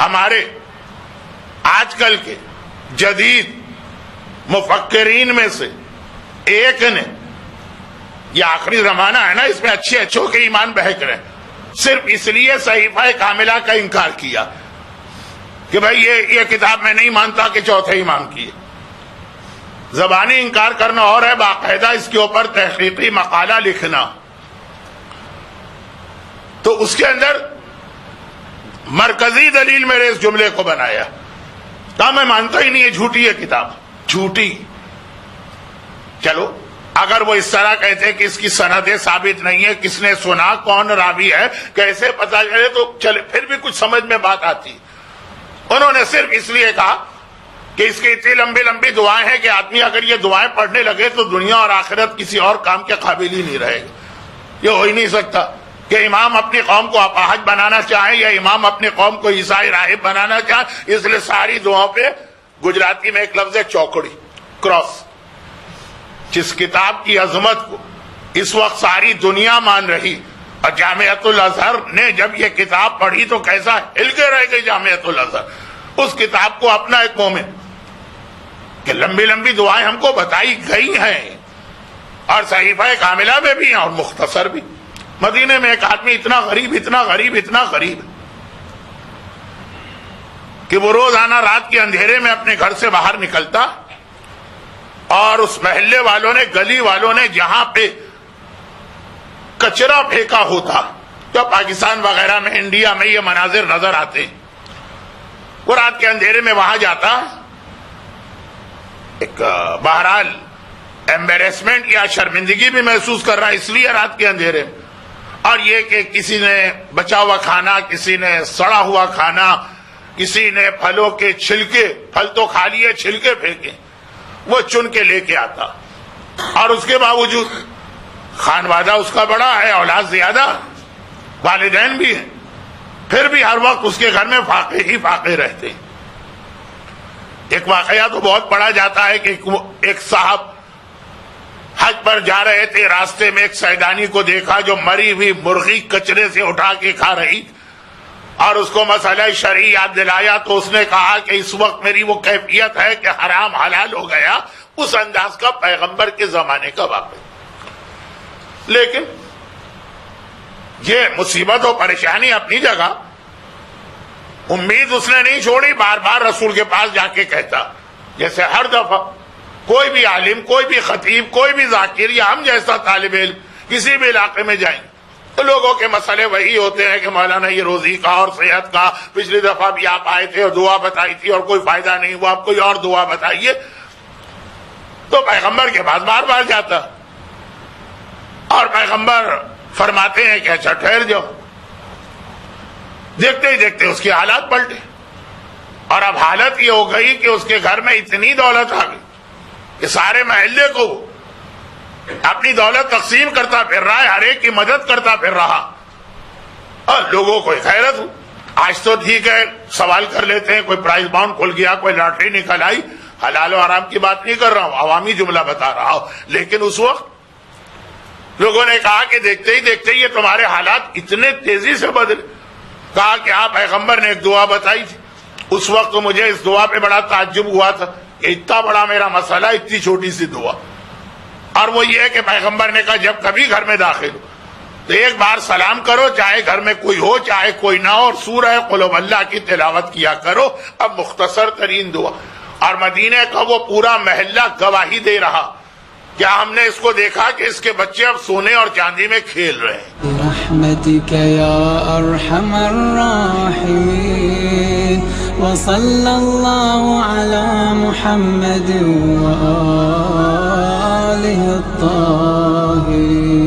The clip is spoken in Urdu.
ہمارے آج کل کے جدید مفکرین میں سے ایک نے، یہ آخری زمانہ ہے نا، اس میں اچھے اچھوں کے ایمان بہک رہے ہیں، صرف اس لیے صحیفہ کاملہ کا انکار کیا کہ بھائی یہ کتاب میں نہیں مانتا کہ چوتھے امام کی ہے۔ زبانی انکار کرنا اور ہے، باقاعدہ اس کے اوپر تحقیقی مقالہ لکھنا۔ تو اس کے اندر مرکزی دلیل میرے اس جملے کو بنایا، کہا میں مانتا ہی نہیں ہے، جھوٹی ہے کتاب، جھوٹی۔ چلو اگر وہ اس طرح کہتے کہ اس کی سندیں ثابت نہیں ہے، کس نے سنا، کون راوی ہے، کیسے پتہ چلے، تو چلے پھر بھی کچھ سمجھ میں بات آتی۔ انہوں نے صرف اس لیے کہا کہ اس کی اتنی لمبی لمبی دعائیں ہیں کہ آدمی اگر یہ دعائیں پڑھنے لگے تو دنیا اور آخرت کسی اور کام کے قابل ہی نہیں رہے گا۔ یہ ہو ہی نہیں سکتا کہ امام اپنی قوم کو اپاہج بنانا چاہے یا امام اپنی قوم کو عیسائی راہب بنانا چاہے، اس لیے ساری دعاؤں پہ گجراتی میں ایک لفظ ہے چوکڑی، کراس۔ جس کتاب کی عظمت کو اس وقت ساری دنیا مان رہی، اور جامعۃ الازہر نے جب یہ کتاب پڑھی تو کیسا ہل کے رہ گئی جامعۃ الازہر، اس کتاب کو اپنا ایک مومن کہ لمبی لمبی دعائیں ہم کو بتائی گئی ہیں، اور صحیفہ کاملہ میں بھی ہیں اور مختصر بھی۔ مدینے میں ایک آدمی اتنا غریب اتنا غریب اتنا غریب کہ وہ روزانہ رات کے اندھیرے میں اپنے گھر سے باہر نکلتا، اور اس محلے والوں نے، گلی والوں نے جہاں پہ کچرا پھینکا ہوتا، تو پاکستان وغیرہ میں، انڈیا میں یہ مناظر نظر آتے ہیں، وہ رات کے اندھیرے میں وہاں جاتا، ایک بہرحال ایمبیرسمنٹ یا شرمندگی بھی محسوس کر رہا اس لیے رات کے اندھیرے میں، اور یہ کہ کسی نے بچا ہوا کھانا، کسی نے سڑا ہوا کھانا، کسی نے پھلوں کے چھلکے، پھل تو کھا لیے چھلکے پھینکے، وہ چن کے لے کے آتا، اور اس کے باوجود خانوادہ اس کا بڑا ہے، اولاد زیادہ، والدین بھی ہیں، پھر بھی ہر وقت اس کے گھر میں فاقے ہی فاقے رہتے ہیں۔ ایک واقعہ تو بہت پڑھا جاتا ہے کہ ایک صاحب حج پر جا رہے تھے، راستے میں ایک سیدانی کو دیکھا جو مری ہوئی مرغی کچرے سے اٹھا کے کھا رہی، اور اس کو مسئلہ شرعی یاد دلایا، تو اس نے کہا کہ اس وقت میری وہ کیفیت ہے کہ حرام حلال ہو گیا، اس انداز کا پیغمبر کے زمانے کا واقعہ۔ لیکن یہ مصیبت و پریشانی اپنی جگہ، امید اس نے نہیں چھوڑی، بار بار رسول کے پاس جا کے کہتا، جیسے ہر دفعہ کوئی بھی عالم، کوئی بھی خطیب، کوئی بھی ذاکر یا ہم جیسا طالب علم کسی بھی علاقے میں جائیں تو لوگوں کے مسئلے وہی ہوتے ہیں کہ مولانا یہ روزی کا اور صحت کا، پچھلی دفعہ بھی آپ آئے تھے اور دعا بتائی تھی اور کوئی فائدہ نہیں ہوا، آپ کوئی اور دعا بتائیے۔ تو پیغمبر کے پاس بار بار جاتا، اور پیغمبر فرماتے ہیں کہ اچھا ٹھہر جاؤ۔ دیکھتے ہی دیکھتے اس کی حالات پلٹے، اور اب حالت یہ ہو گئی کہ اس کے گھر میں اتنی دولت آ گئی کہ سارے محلے کو اپنی دولت تقسیم کرتا پھر رہا ہے، ہر ایک کی مدد کرتا پھر رہا، اور لوگوں کو حیرت ہو۔ آج تو ٹھیک ہے سوال کر لیتے ہیں، کوئی پرائز باؤنڈ کھل گیا، کوئی لاٹری نکل آئی، حلال و حرام کی بات نہیں کر رہا ہوں، عوامی جملہ بتا رہا ہوں، لیکن اس وقت لوگوں نے کہا کہ دیکھتے ہی دیکھتے یہ تمہارے حالات اتنے تیزی سے بدلے۔ کہا کہ آپ پیغمبر نے ایک دعا بتائی تھی، اس وقت تو مجھے اس دعا پہ بڑا تعجب ہوا تھا کہ اتنا بڑا میرا مسئلہ، اتنی چھوٹی سی دعا، اور وہ یہ ہے کہ پیغمبر نے کہا جب کبھی گھر میں داخل ہو تو ایک بار سلام کرو، چاہے گھر میں کوئی ہو چاہے کوئی نہ ہو، اور سورہ قل هو اللہ کی تلاوت کیا کرو۔ اب مختصر ترین دعا، اور مدینے کا وہ پورا محلہ گواہی دے رہا، کیا ہم نے اس کو دیکھا کہ اس کے بچے اب سونے اور چاندی میں کھیل رہے ہیں۔ برحمتک یا ارحم الراحمین، وصلی اللہ علی محمد وآلہ الطاہرین۔